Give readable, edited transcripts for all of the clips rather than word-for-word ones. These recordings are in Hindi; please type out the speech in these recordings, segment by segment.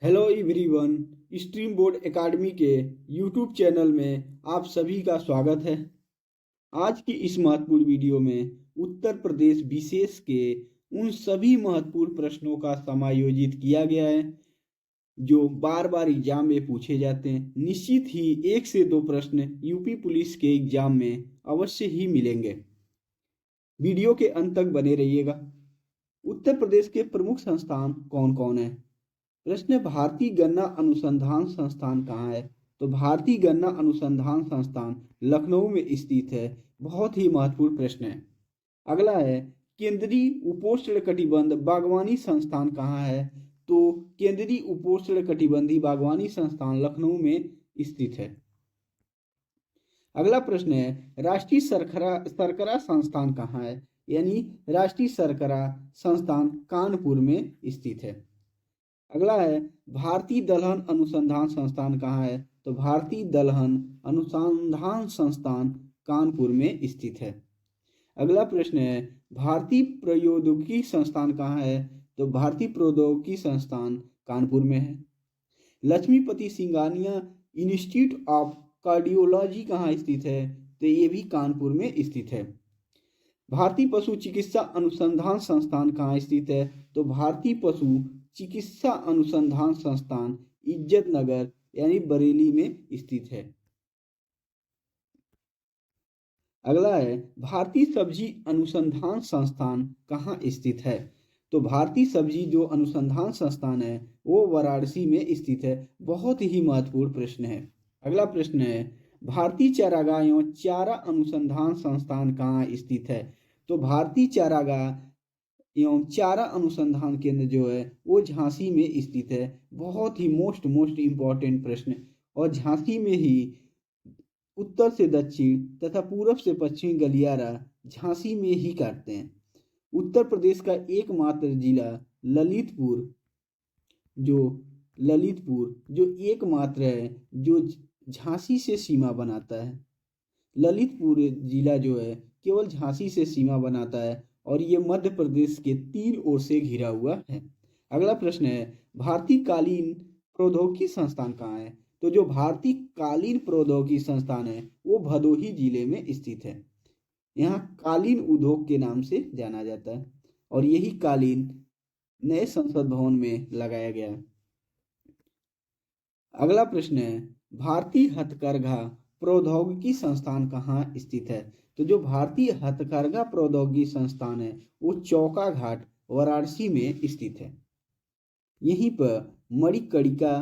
Hello everyone. Stream board academy के यूट्यूब चैनल में आप सभी का स्वागत है। आज की इस महत्वपूर्ण वीडियो में उत्तर प्रदेश विशेष के उन सभी महत्वपूर्ण प्रश्नों का समायोजित किया गया है जो बार बार एग्जाम में पूछे जाते हैं। निश्चित ही 1 से 2 प्रश्न यूपी पुलिस के एग्जाम में अवश्य ही मिलेंगे। वीडियो के अंत तक बने रहिएगा। उत्तर प्रदेश के प्रमुख संस्थान कौन कौन है? प्रश्न: भारतीय गन्ना अनुसंधान संस्थान कहाँ है? तो भारतीय गन्ना अनुसंधान संस्थान लखनऊ में स्थित है। बहुत ही महत्वपूर्ण प्रश्न है। अगला है, केंद्रीय उपोष्णकटिबंध बागवानी संस्थान कहाँ है? तो केंद्रीय उपोष्णकटिबंधीय बागवानी संस्थान लखनऊ में स्थित है। अगला प्रश्न है, राष्ट्रीय शर्करा संस्थान कहाँ है? यानी राष्ट्रीय शर्करा संस्थान कानपुर में स्थित है। अगला है, भारतीय दलहन अनुसंधान संस्थान कहाँ है? तो भारतीय दलहन अनुसंधान संस्थान कानपुर में स्थित है। अगला प्रश्न है, भारतीय प्रौद्योगिकी संस्थान कहाँ है? तो भारतीय प्रौद्योगिकी संस्थान कानपुर में है। Lakshmipati Singhania institute of cardiology कहाँ स्थित है? तो ये भी कानपुर में स्थित है। भारतीय पशु चिकित्सा अनुसंधान संस्थान कहाँ स्थित है? तो भारतीय पशु चिकित्सा अनुसंधान संस्थान इज्जत नगर यानी बरेली में स्थित है। अगला है, भारतीय सब्जी अनुसंधान संस्थान कहाँ स्थित है? तो भारतीय सब्जी जो अनुसंधान संस्थान है वो वाराणसी में स्थित है। बहुत ही महत्वपूर्ण प्रश्न है। अगला प्रश्न है, भारतीय चारागाह एवं चारा अनुसंधान संस्थान कहाँ स्थित है? तो भारतीय चारागाह एवं चारा अनुसंधान केंद्र जो है वो झांसी में स्थित है। बहुत ही मोस्ट इम्पॉर्टेंट प्रश्न। और झांसी में ही उत्तर से दक्षिण तथा पूरब से पश्चिमी गलियारा झांसी में ही काटते हैं। उत्तर प्रदेश का एकमात्र जिला ललितपुर जो एकमात्र है जो झांसी से सीमा बनाता है। ललितपुर जिला जो है केवल झांसी से सीमा बनाता है और ये मध्य प्रदेश के 3 ओर से घिरा हुआ है। अगला प्रश्न है, भारतीय कालीन प्रौद्योगिकी संस्थान कहाँ है? तो जो भारतीय कालीन प्रौद्योगिकी संस्थान है वो भदोही जिले में स्थित है। यहाँ कालीन उद्योग के नाम से जाना जाता है और यही कालीन नए संसद भवन में लगाया गया है। अगला प्रश्न है, भारतीय हथकरघा प्रौद्योगिकी संस्थान कहाँ स्थित है? तो जो भारतीय हथकरघा प्रौद्योगिकी संस्थान है वो चौका घाट वाराणसी में स्थित है। यहीं पर मणिकर्णिका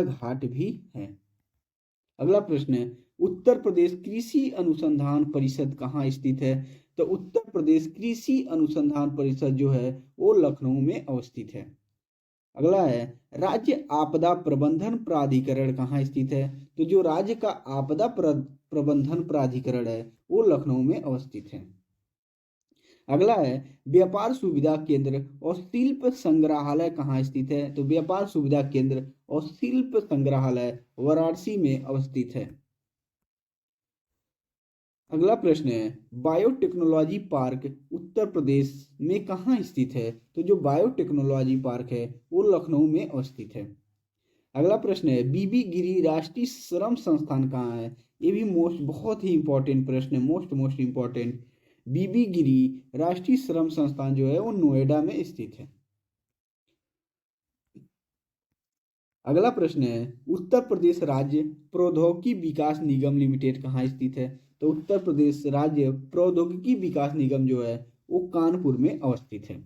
घाट भी है। अगला प्रश्न है, उत्तर प्रदेश कृषि अनुसंधान परिषद कहाँ स्थित है? तो उत्तर प्रदेश कृषि अनुसंधान परिषद जो है वो लखनऊ में अवस्थित है। अगला है, राज्य आपदा प्रबंधन प्राधिकरण कहाँ स्थित है? तो जो राज्य का आपदा प्रबंधन प्राधिकरण है वो लखनऊ में अवस्थित है। अगला है, व्यापार सुविधा केंद्र और शिल्प संग्रहालय कहाँ स्थित है? तो व्यापार सुविधा केंद्र और शिल्प संग्रहालय वाराणसी में अवस्थित है। अगला प्रश्न है, बायोटेक्नोलॉजी पार्क उत्तर प्रदेश में कहाँ स्थित है? तो जो बायोटेक्नोलॉजी पार्क है वो लखनऊ में अवस्थित है। अगला प्रश्न है, बीबी गिरी राष्ट्रीय श्रम संस्थान कहाँ है? ये भी बहुत ही इंपॉर्टेंट प्रश्न है। Most important. बीबी गिरी राष्ट्रीय श्रम संस्थान जो है वो नोएडा में स्थित है। अगला प्रश्न है, उत्तर प्रदेश राज्य प्रौद्योगिकी विकास निगम लिमिटेड कहाँ स्थित है? तो उत्तर प्रदेश राज्य प्रौद्योगिकी विकास निगम जो है वो कानपुर में अवस्थित है।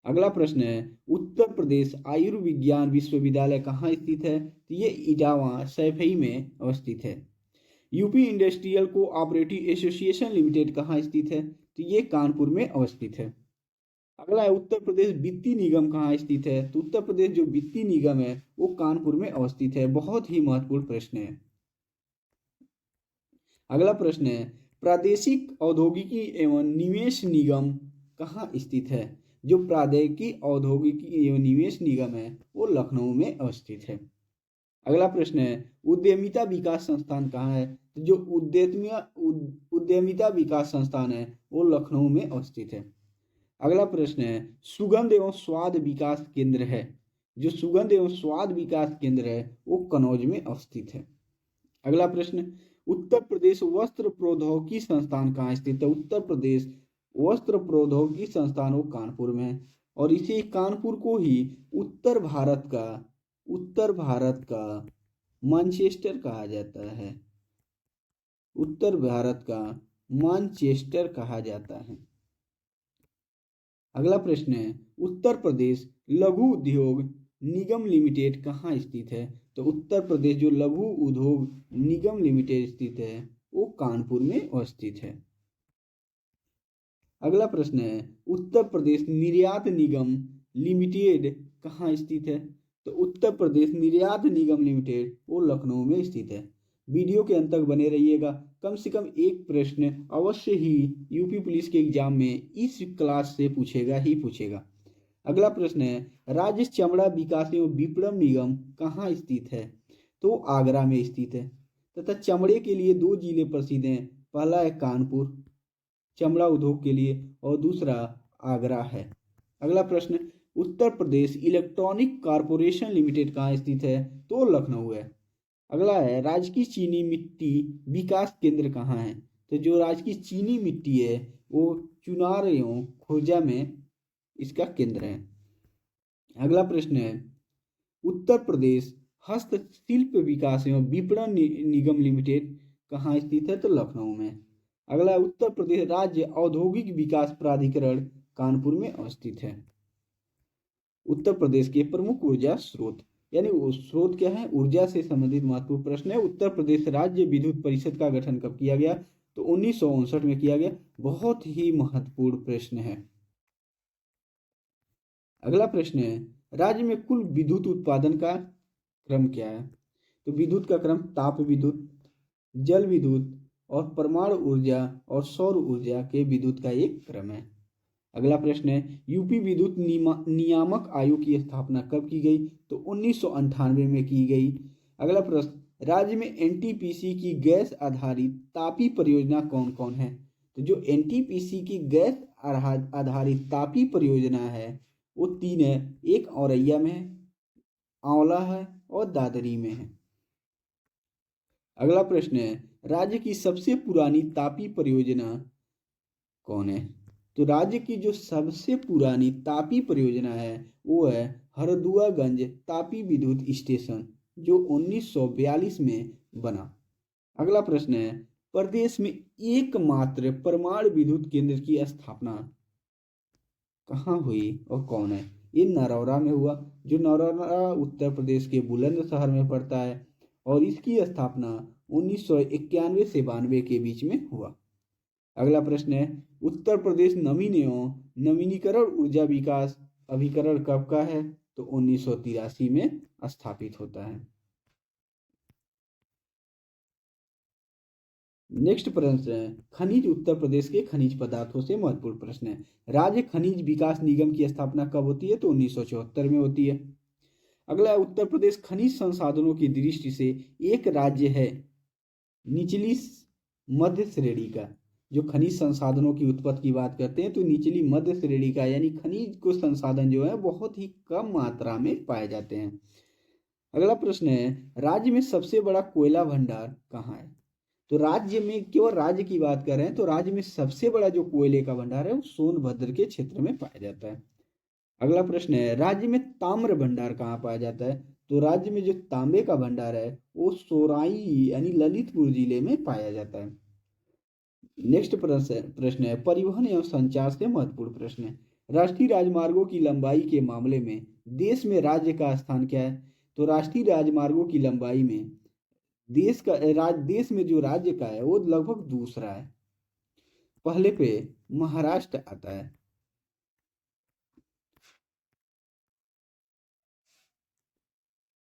अगला प्रश्न है, उत्तर प्रदेश आयुर्विज्ञान विश्वविद्यालय कहाँ स्थित है? तो ये इटावा सैफई में अवस्थित है। UP industrial cooperative association limited कहाँ स्थित है? तो ये कानपुर में अवस्थित है। अगला है, उत्तर प्रदेश वित्तीय निगम कहाँ स्थित है? तो उत्तर प्रदेश जो वित्तीय निगम है वो कानपुर में अवस्थित है। बहुत ही महत्वपूर्ण प्रश्न है। अगला प्रश्न है, प्रादेशिक औद्योगिकी एवं निवेश निगम कहाँ स्थित है? जो प्रादेशिक औद्योगिकी एवं निवेश निगम है वो लखनऊ में अवस्थित है। अगला प्रश्न है, उद्यमिता विकास संस्थान कहाँ है? तो जो उद्यमिता विकास संस्थान है वो लखनऊ में अवस्थित है। अगला प्रश्न है, सुगंध एवं स्वाद विकास केंद्र है, जो सुगंध एवं स्वाद विकास केंद्र है वो कनौज में अवस्थित है। अगला प्रश्न, उत्तर प्रदेश वस्त्र प्रौद्योगिकी संस्थान कहाँ स्थित है? उत्तर प्रदेश वस्त्र प्रौद्योगिकी संस्थान वो कानपुर में है, और इसी कानपुर को ही उत्तर भारत का मैनचेस्टर कहा जाता है। उत्तर भारत का मैनचेस्टर कहा जाता है। अगला प्रश्न है, उत्तर प्रदेश लघु उद्योग निगम लिमिटेड कहाँ स्थित है? तो उत्तर प्रदेश जो लघु उद्योग निगम लिमिटेड स्थित है वो कानपुर में अवस्थित है। अगला प्रश्न है, उत्तर प्रदेश निर्यात निगम लिमिटेड कहाँ स्थित है? तो उत्तर प्रदेश निर्यात निगम लिमिटेड वो लखनऊ में स्थित है। वीडियो के अंत तक बने रहिएगा, कम से कम एक प्रश्न अवश्य ही यूपी पुलिस के एग्जाम में इस क्लास से पूछेगा ही पूछेगा। अगला प्रश्न है, राज्य चमड़ा विकास एवं विपणन निगम कहाँ स्थित है? तो आगरा में स्थित है, तथा चमड़े के लिए 2 जिले प्रसिद्ध हैं। पहला है कानपुर चमड़ा उद्योग के लिए, और दूसरा आगरा है। अगला प्रश्न, Uttar Pradesh electronic corporation limited कहाँ स्थित है? तो लखनऊ है। अगला है, राजकीय चीनी मिट्टी विकास केंद्र कहाँ है? तो जो राजकीय चीनी मिट्टी है वो चुनार एवं खोजा में इसका केंद्र है। अगला प्रश्न है, उत्तर प्रदेश हस्तशिल्प विकास एवं विपणन निगम लिमिटेड कहाँ स्थित है? तो लखनऊ में। अगला, उत्तर प्रदेश राज्य औद्योगिक विकास प्राधिकरण कानपुर में अवस्थित है। उत्तर प्रदेश के प्रमुख ऊर्जा स्रोत, यानी वो स्रोत क्या है? ऊर्जा से संबंधित महत्वपूर्ण प्रश्न है। उत्तर प्रदेश राज्य विद्युत परिषद का गठन कब किया गया? तो 1959 में किया गया। बहुत ही महत्वपूर्ण प्रश्न है। अगला प्रश्न है, राज्य में कुल विद्युत उत्पादन का क्रम क्या है? तो विद्युत का क्रम ताप विद्युत, जल विद्युत और परमाणु ऊर्जा और सौर ऊर्जा के विद्युत का एक क्रम है। अगला प्रश्न है, यूपी विद्युत नियामक आयोग की स्थापना कब की गई? तो 1998 में की गई। अगला प्रश्न, राज्य में एनटीपीसी की गैस आधारित तापी परियोजना कौन कौन है? तो जो एनटीपीसी की गैस आधारित तापी परियोजना है वो 3 है। एक औरैया में है, आंवला है और दादरी में है। अगला प्रश्न है, राज्य की सबसे पुरानी तापी परियोजना कौन है? तो राज्य की जो सबसे पुरानी तापी परियोजना है वो है हरदुआगंज तापी विद्युत स्टेशन, जो 1942 में बना। अगला प्रश्न है, प्रदेश में एकमात्र परमाणु विद्युत केंद्र की स्थापना कहाँ हुई और कौन है? ये नरौरा में हुआ, जो नरौरा उत्तर प्रदेश के बुलंदशहर में पड़ता है, और इसकी स्थापना 1991 से 92 के बीच में हुआ। अगला प्रश्न है, उत्तर प्रदेश नवीन एवं नवीनीकरण ऊर्जा विकास अभिकरण कब का है? तो 1983 में स्थापित होता है। नेक्स्ट प्रश्न है, खनिज उत्तर प्रदेश के खनिज पदार्थों से महत्वपूर्ण प्रश्न है। राज्य खनिज विकास निगम की स्थापना कब होती है? तो 1974 में होती है। अगला, उत्तर प्रदेश खनिज संसाधनों की दृष्टि से एक राज्य है निचली मध्य श्रेणी का। जो खनिज संसाधनों की उत्पत्ति की बात करते हैं तो निचली मध्य श्रेणी का, यानी खनिज को संसाधन जो है बहुत ही कम मात्रा में पाए जाते हैं। अगला प्रश्न है, राज्य में सबसे बड़ा कोयला भंडार कहाँ है? तो राज्य में, केवल राज्य की बात कर रहे हैं तो राज्य में सबसे बड़ा जो कोयले का भंडार है वो सोनभद्र के क्षेत्र में पाया जाता है। अगला प्रश्न है, राज्य में ताम्र भंडार कहाँ पाया जाता है? तो राज्य में जो तांबे का भंडार है वो सोराई यानी ललितपुर जिले में पाया जाता है। नेक्स्ट प्रश्न है, परिवहन एवं संचार से महत्वपूर्ण प्रश्न है। राष्ट्रीय राजमार्गों की लंबाई के मामले में देश में राज्य का स्थान क्या है? तो राष्ट्रीय राजमार्गों की लंबाई में देश में जो राज्य का है वो लगभग दूसरा है। पहले पे महाराष्ट्र आता है।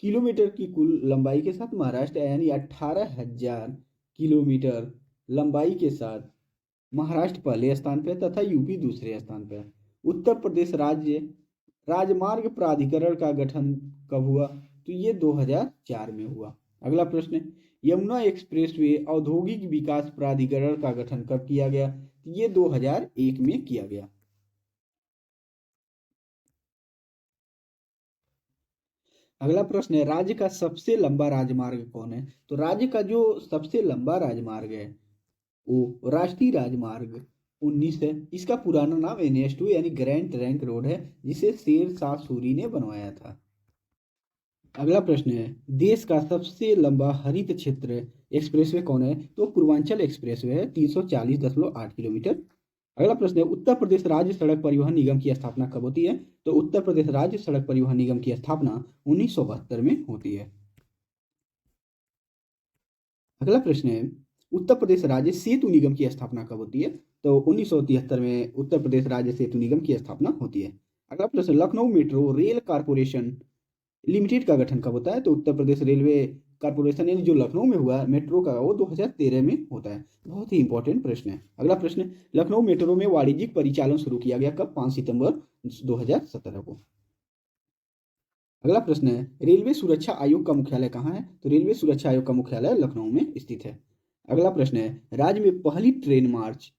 किलोमीटर की कुल लंबाई के साथ महाराष्ट्र यानी 18,000 किलोमीटर लंबाई के साथ महाराष्ट्र पहले स्थान पर तथा यूपी दूसरे स्थान पर। उत्तर प्रदेश राज्य राजमार्ग प्राधिकरण का गठन कब हुआ? तो ये 2004 में हुआ। अगला प्रश्न, यमुना एक्सप्रेसवे औद्योगिक विकास प्राधिकरण का गठन कब किया गया? ये 2001 में किया गया। अगला प्रश्न है, राज्य का सबसे लंबा राजमार्ग कौन है? तो राज्य का जो सबसे लंबा राजमार्ग है वो राष्ट्रीय राजमार्ग 19 है। इसका पुराना नाम NH2 यानी ग्रैंड ट्रंक रोड है, जिसे शेर शाह सूरी ने बनवाया था। अगला प्रश्न है, देश का सबसे लंबा हरित क्षेत्र एक्सप्रेसवे कौन है? तो पूर्वांचल एक्सप्रेसवे है, 340.8 किलोमीटर। अगला प्रश्न है, उत्तर प्रदेश राज्य सड़क परिवहन निगम की स्थापना कब होती है? तो उत्तर प्रदेश राज्य सड़क परिवहन निगम की स्थापना 1972 में होती है। अगला प्रश्न है, उत्तर प्रदेश राज्य सेतु निगम की स्थापना कब होती है? तो 1973 में उत्तर प्रदेश राज्य सेतु निगम की स्थापना होती है। अगला प्रश्न, Lucknow metro rail corporation limited का गठन कब होता है? तो उत्तर प्रदेश रेलवे कारपोरेशन यानी जो लखनऊ में हुआ मेट्रो का, वो 2013 में होता है। बहुत ही इंपॉर्टेंट प्रश्न है। अगला प्रश्न, लखनऊ मेट्रो में वाणिज्यिक परिचालन शुरू किया गया कब? 5 सितंबर 2017 को। अगला प्रश्न है, रेलवे सुरक्षा आयोग का मुख्यालय कहाँ है? तो रेलवे सुरक्षा आयोग का मुख्यालय लखनऊ में स्थित है। अगला प्रश्न है, राज्य में पहली ट्रेन मार्च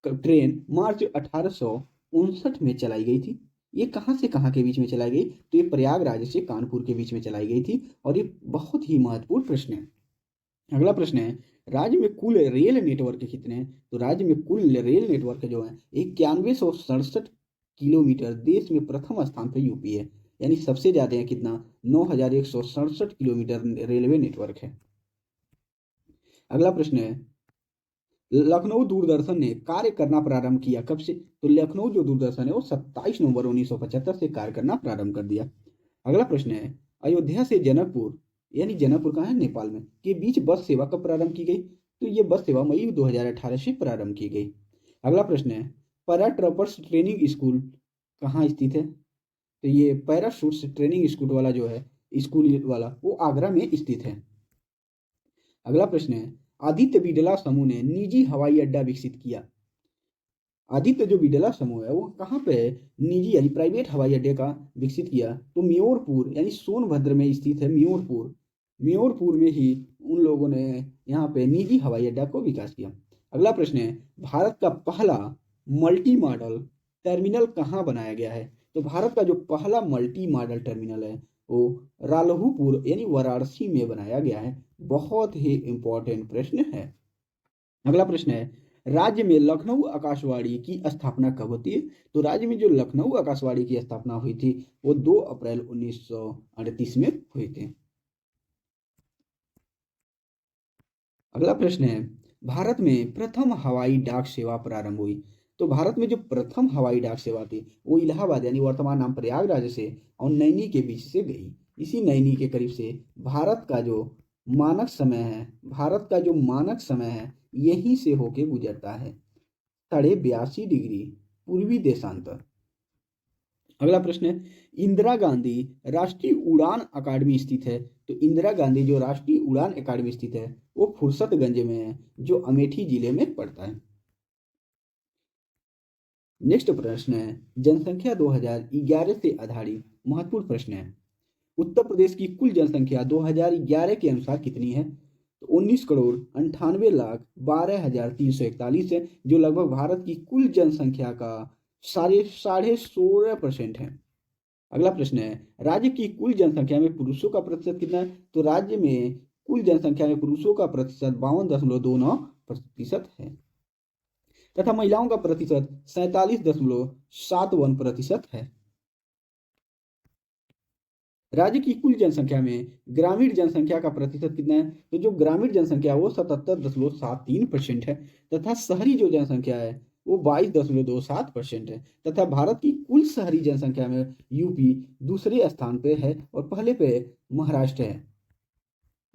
1859 में चलाई गई थी। ये कहाँ से कहाँ के बीच में चलाई गई? तो ये प्रयागराज से कानपुर के बीच में चलाई गई थी, और ये बहुत ही महत्वपूर्ण प्रश्न है। अगला प्रश्न है, राज्य में कुल रेल नेटवर्क कितने हैं? तो राज्य में कुल रेल नेटवर्क जो है 9167 किलोमीटर। देश में प्रथम स्थान पर यूपी है, यानी सबसे ज्यादा है कितना? 9167 किलोमीटर रेलवे नेटवर्क है। अगला प्रश्न है, लखनऊ दूरदर्शन ने कार्य करना प्रारंभ किया कब से? तो लखनऊ जो दूरदर्शन है वो 27 नवंबर 1975 से कार्य करना प्रारंभ कर दिया। अगला प्रश्न है, अयोध्या से जनकपुर यानी जनकपुर कहाँ है? नेपाल में, के बीच बस सेवा कब प्रारंभ की गई? तो ये बस सेवा मई 2018 से प्रारंभ की गई। अगला प्रश्न है, पैरा ट्रपर्स ट्रेनिंग स्कूल कहाँ स्थित है? तो ये पैराशूट्स ट्रेनिंग स्कूल वाला जो है, स्कूल वाला, वो आगरा में स्थित है। अगला प्रश्न है, आदित्य बिड़ला समूह ने निजी हवाई अड्डा विकसित किया। आदित्य जो बिड़ला समूह है वो कहाँ पे निजी यानी प्राइवेट हवाई अड्डे का विकसित किया? तो म्योरपुर यानी सोनभद्र में स्थित है म्योरपुर। म्योरपुर में ही उन लोगों ने यहाँ पे निजी हवाई अड्डा को विकास किया। अगला प्रश्न है, भारत का पहला मल्टी मॉडल टर्मिनल कहाँ बनाया गया है? तो भारत का जो पहला मल्टी मॉडल टर्मिनल है वो रालहुपुर यानी वाराणसी में बनाया गया है। बहुत ही इंपॉर्टेंट प्रश्न है। अगला प्रश्न है, राज्य में लखनऊ आकाशवाणी की स्थापना कब होती है? तो राज्य में जो लखनऊ आकाशवाणी की स्थापना हुई थी वो 2 अप्रैल 1938 में हुई थी। अगला प्रश्न है, भारत में प्रथम हवाई डाक सेवा प्रारंभ हुई। तो भारत में जो प्रथम हवाई डाक सेवा थी वो इलाहाबाद यानी वर्तमान नाम प्रयागराज से और नैनी के बीच से गई। इसी नैनी के करीब से भारत का जो मानक समय है यहीं से होके गुजरता है, 82.5 डिग्री पूर्वी देशांतर। अगला प्रश्न है, इंदिरा गांधी राष्ट्रीय उड़ान अकादमी स्थित है। तो इंदिरा गांधी जो राष्ट्रीय उड़ान अकादमी स्थित है वो फुर्सतगंज में है, जो अमेठी जिले में पड़ता है। नेक्स्ट प्रश्न है, जनसंख्या 2011 से आधारित महत्वपूर्ण प्रश्न है। उत्तर प्रदेश की कुल जनसंख्या 2011 के अनुसार कितनी है? तो 19,98,12,341 है, जो लगभग भारत की कुल जनसंख्या का 16.5% है। अगला प्रश्न है, राज्य की कुल जनसंख्या में पुरुषों का प्रतिशत कितना है? तो राज्य में कुल जनसंख्या में पुरुषों का प्रतिशत 52.29% है, तथा महिलाओं का प्रतिशत 47.71% है। राज्य की कुल जनसंख्या में ग्रामीण जनसंख्या का प्रतिशत कितना है? तो जो ग्रामीण जनसंख्या है वो 77.73% है, तथा शहरी जो जनसंख्या है वो 22.27% है, तथा भारत की कुल शहरी जनसंख्या में यूपी दूसरे स्थान पे है और पहले पे महाराष्ट्र है।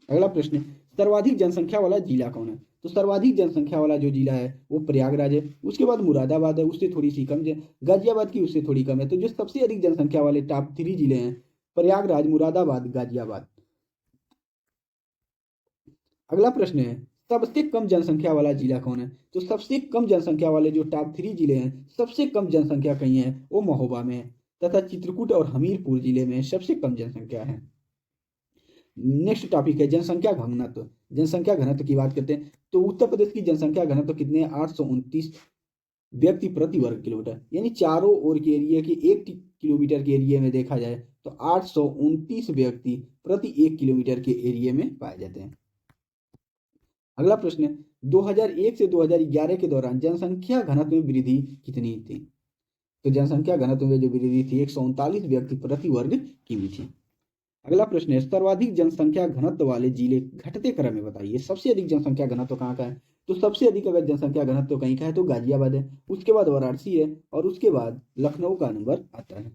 अगला प्रश्न, सर्वाधिक जनसंख्या वाला जिला कौन है? तो सर्वाधिक जनसंख्या वाला जो जिला है वो प्रयागराज है, उसके बाद मुरादाबाद है, उससे थोड़ी सी कम है, गाजियाबाद की उससे थोड़ी कम है। तो जो सबसे अधिक जनसंख्या वाले टॉप 3 जिले हैं प्रयागराज, मुरादाबाद, गाजियाबाद। अगला प्रश्न है, सबसे कम जनसंख्या वाला जिला कौन है? तो सबसे कम जनसंख्या वाले जो टॉप 3 जिले हैं, सबसे कम जनसंख्या कहीं है वो महोबा में है, तथा चित्रकूट और हमीरपुर जिले में सबसे कम जनसंख्या है। नेक्स्ट टॉपिक है जनसंख्या घनत्व। जनसंख्या घनत्व की बात करते हैं तो उत्तर प्रदेश की जनसंख्या घनत्व कितने? 829 व्यक्ति प्रति वर्ग किलोमीटर, यानी चारों ओर के एरिया के 1 किलोमीटर के एरिया में देखा जाए तो 829 व्यक्ति प्रति 1 किलोमीटर के एरिया में पाए जाते हैं। अगला प्रश्न है 2001 से 2011 के दौरान जनसंख्या घनत्व में वृद्धि कितनी थी? तो जनसंख्या घनत्व में जो वृद्धि थी 139 व्यक्ति प्रति वर्ग किमी थी। अगला प्रश्न है सर्वाधिक जनसंख्या घनत्व वाले जिले घटते क्रम में बताइए। सबसे अधिक जनसंख्या घनत्व कहाँ का है? तो सबसे अधिक अगर जनसंख्या घनत्व कहीं का है तो गाजियाबाद है, उसके बाद वाराणसी है और उसके बाद लखनऊ का नंबर आता है।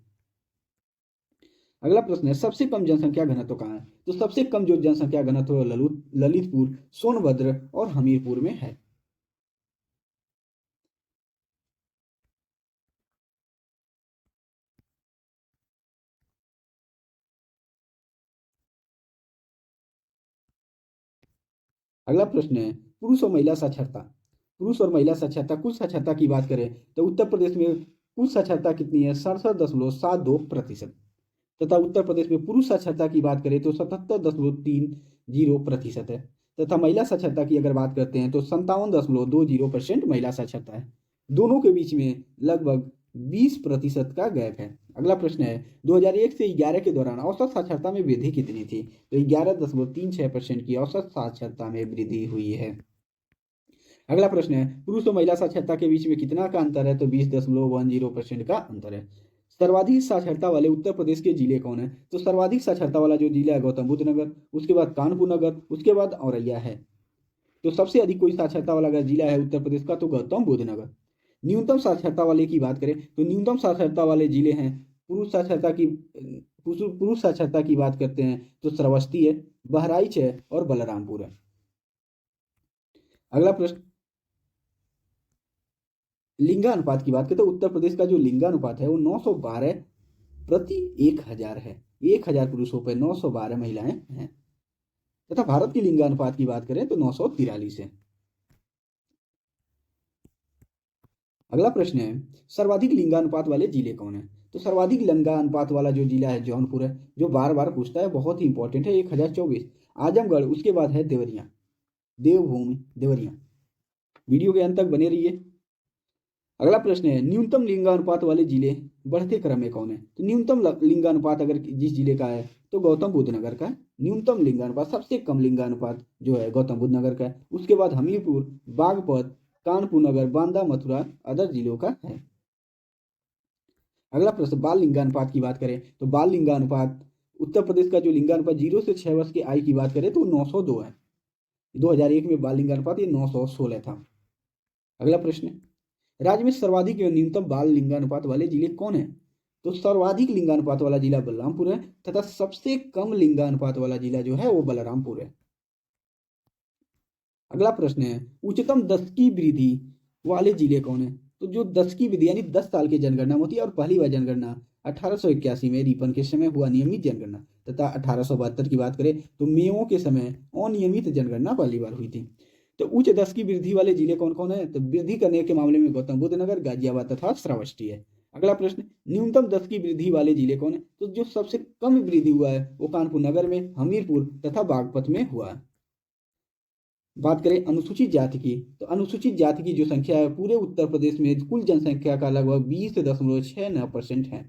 अगला प्रश्न है सबसे कम जनसंख्या घनत्व कहाँ है? तो सबसे कम जो जनसंख्या घनत्व ललितपुर, सोनभद्र और हमीरपुर में है। अगला प्रश्न है पुरुष और महिला साक्षरता। पुरुष और महिला साक्षरता, कुल साक्षरता की बात करें तो उत्तर प्रदेश में कुल साक्षरता कितनी है? 67.72%। तथा उत्तर प्रदेश में पुरुष साक्षरता की बात करें तो 77.30% है। तथा महिला साक्षरता की अगर बात करते हैं तो 57.20% महिला साक्षरता है। दोनों के बीच में लगभग 20% का गैप है। अगला प्रश्न है 2001 से 11 के दौरान औसत साक्षरता में वृद्धि कितनी थी? तो 11.36% की औसत साक्षरता में वृद्धि हुई है। अगला प्रश्न है पुरुष और महिला साक्षरता के बीच में कितना का अंतर है? तो 20.10% का अंतर है। सर्वाधिक साक्षरता वाले उत्तर प्रदेश के जिले कौन है? तो सर्वाधिक साक्षरता वाला जो जिला है गौतम बुद्ध नगर, उसके बाद कानपुर नगर, उसके बाद औरैया है। तो सबसे अधिक कोई साक्षरता वाला अगर जिला है उत्तर प्रदेश का तो गौतम बुद्ध नगर। न्यूनतम साक्षरता वाले की बात करें तो न्यूनतम साक्षरता वाले जिले हैं पुरुष साक्षरता की बात करते हैं तो श्रावस्ती है, बहराइच है और बलरामपुर है। अगला प्रश्न लिंगानुपात की बात करें तो उत्तर प्रदेश का जो लिंगानुपात है वो 912 प्रति 1000 है। 1000 पुरुषों पर 912 महिलाएं हैं। तथा भारत की लिंगानुपात की बात करें तो 943 है। अगला प्रश्न है सर्वाधिक लिंगानुपात वाले जिले कौन है? तो सर्वाधिक लिंगानुपात वाला जो जिला है जौनपुर है, जो बार बार पूछता है, बहुत ही इंपॉर्टेंट है, 1024। आजमगढ़, उसके बाद है देवरिया, देवभूमि देवरिया। वीडियो के अंत तक बने रहिए। अगला प्रश्न है न्यूनतम लिंगानुपात वाले जिले बढ़ते क्रम में कौन है? तो न्यूनतम लिंगानुपात अगर जिस जिले का है तो गौतम बुद्ध नगर का है। न्यूनतम लिंगानुपात, सबसे कम लिंगानुपात जो है गौतम बुद्ध नगर का है। उसके बाद हमीरपुर, बागपत, कानपुर नगर, बांदा, मथुरा अदर जिलों का है। अगला प्रश्न बाल लिंगानुपात की बात करें तो बाल लिंगानुपात उत्तर प्रदेश का जो लिंगानुपात 0 से 6 वर्ष की आयु की बात करें तो 902 है। 2001 में बाल लिंगानुपात ये 916 था। अगला प्रश्न राज्य में सर्वाधिक एवं न्यूनतम बाल लिंगानुपात वाले जिले कौन है? तो सर्वाधिक लिंगानुपात वाला जिला बलरामपुर है तथा सबसे कम लिंगानुपात वाला जिला जो है वो बलरामपुर है। अगला प्रश्न है उच्चतम 10 की वृद्धि वाले जिले कौन है? तो जो 10 की वृद्धि यानी 10 साल की जनगणना होती है और पहली बार जनगणना 1881 में रिपन के समय हुआ नियमित जनगणना, तथा 1872 की बात करें तो मेओ के समय अनियमित जनगणना पहली बार हुई थी। तो उच्च 10 की वृद्धि वाले जिले कौन कौन है? तो वृद्धि करने के मामले में गौतम बुद्ध नगर, गाजियाबाद तथा श्रावस्ती है। अगला प्रश्न न्यूनतम 10 की वृद्धि वाले जिले कौन है? तो जो सबसे कम वृद्धि हुआ है वो कानपुर नगर में, हमीरपुर तथा बागपत में हुआ है। बात करें अनुसूचित जाति की तो अनुसूचित जाति की जो संख्या है पूरे उत्तर प्रदेश में कुल जनसंख्या का लगभग 20.69% है।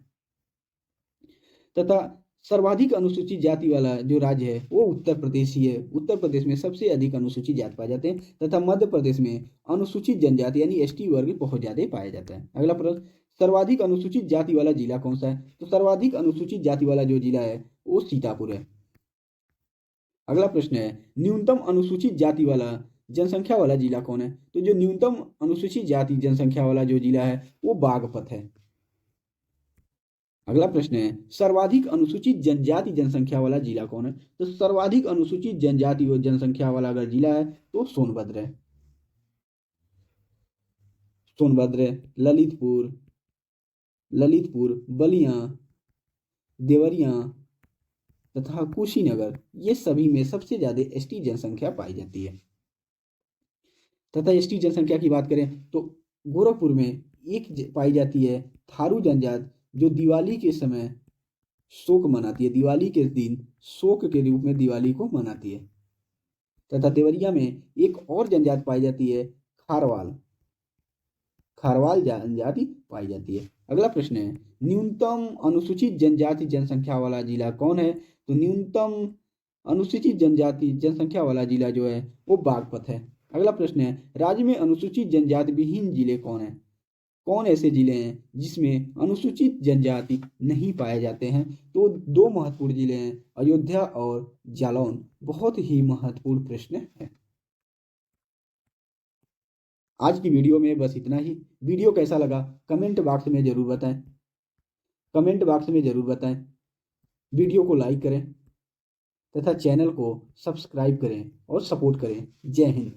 तथा सर्वाधिक अनुसूचित जाति वाला जो राज्य है वो उत्तर प्रदेश ही है। उत्तर प्रदेश में सबसे अधिक अनुसूचित जाति पाए जाते हैं तथा मध्य प्रदेश में अनुसूचित जनजाति यानी एसटी वर्ग बहुत ज्यादा पाया जाता है। अगला प्रश्न सर्वाधिक अनुसूचित जाति वाला जिला कौन सा है? तो सर्वाधिक अनुसूचित जाति वाला जो जिला है वो सीतापुर है। अगला प्रश्न है न्यूनतम अनुसूचित जाति वाला जनसंख्या वाला जिला कौन है? तो जो न्यूनतम अनुसूचित जाति जनसंख्या वाला जो जिला है वो बागपत है। अगला प्रश्न है सर्वाधिक अनुसूचित जनजाति जनसंख्या वाला जिला कौन है? तो सर्वाधिक अनुसूचित जनजाति और जनसंख्या वाला अगर जिला है तो सोनभद्र है। सोनभद्र, ललितपुर, बलिया, देवरिया तथा कुशीनगर, ये सभी में सबसे ज्यादा एसटी जनसंख्या पाई जाती है। तथा एसटी जनसंख्या की बात करें तो गोरखपुर में एक पाई जाती है थारू जनजाति, जो दिवाली के समय शोक मनाती है, दिवाली के दिन शोक के रूप में दिवाली को मनाती है। तथा देवरिया में एक और जनजाति पाई जाती है खारवाल। खारवाल जनजाति पाई जाती है। अगला प्रश्न है, न्यूनतम अनुसूचित जनजाति जनसंख्या वाला जिला कौन है? तो न्यूनतम अनुसूचित जनजाति जनसंख्या वाला जिला जो है वो बागपत है। अगला प्रश्न है, राज्य में अनुसूचित जनजाति विहीन जिले कौन है? कौन ऐसे जिले हैं जिसमें अनुसूचित जनजाति नहीं पाए जाते हैं? तो दो महत्वपूर्ण जिले हैं, अयोध्या और जालौन। बहुत ही महत्वपूर्ण प्रश्न है। आज की वीडियो में बस इतना ही। वीडियो कैसा लगा कमेंट बॉक्स में जरूर बताएं। वीडियो को लाइक करें तथा चैनल को सब्सक्राइब करें और सपोर्ट करें। जय हिंद।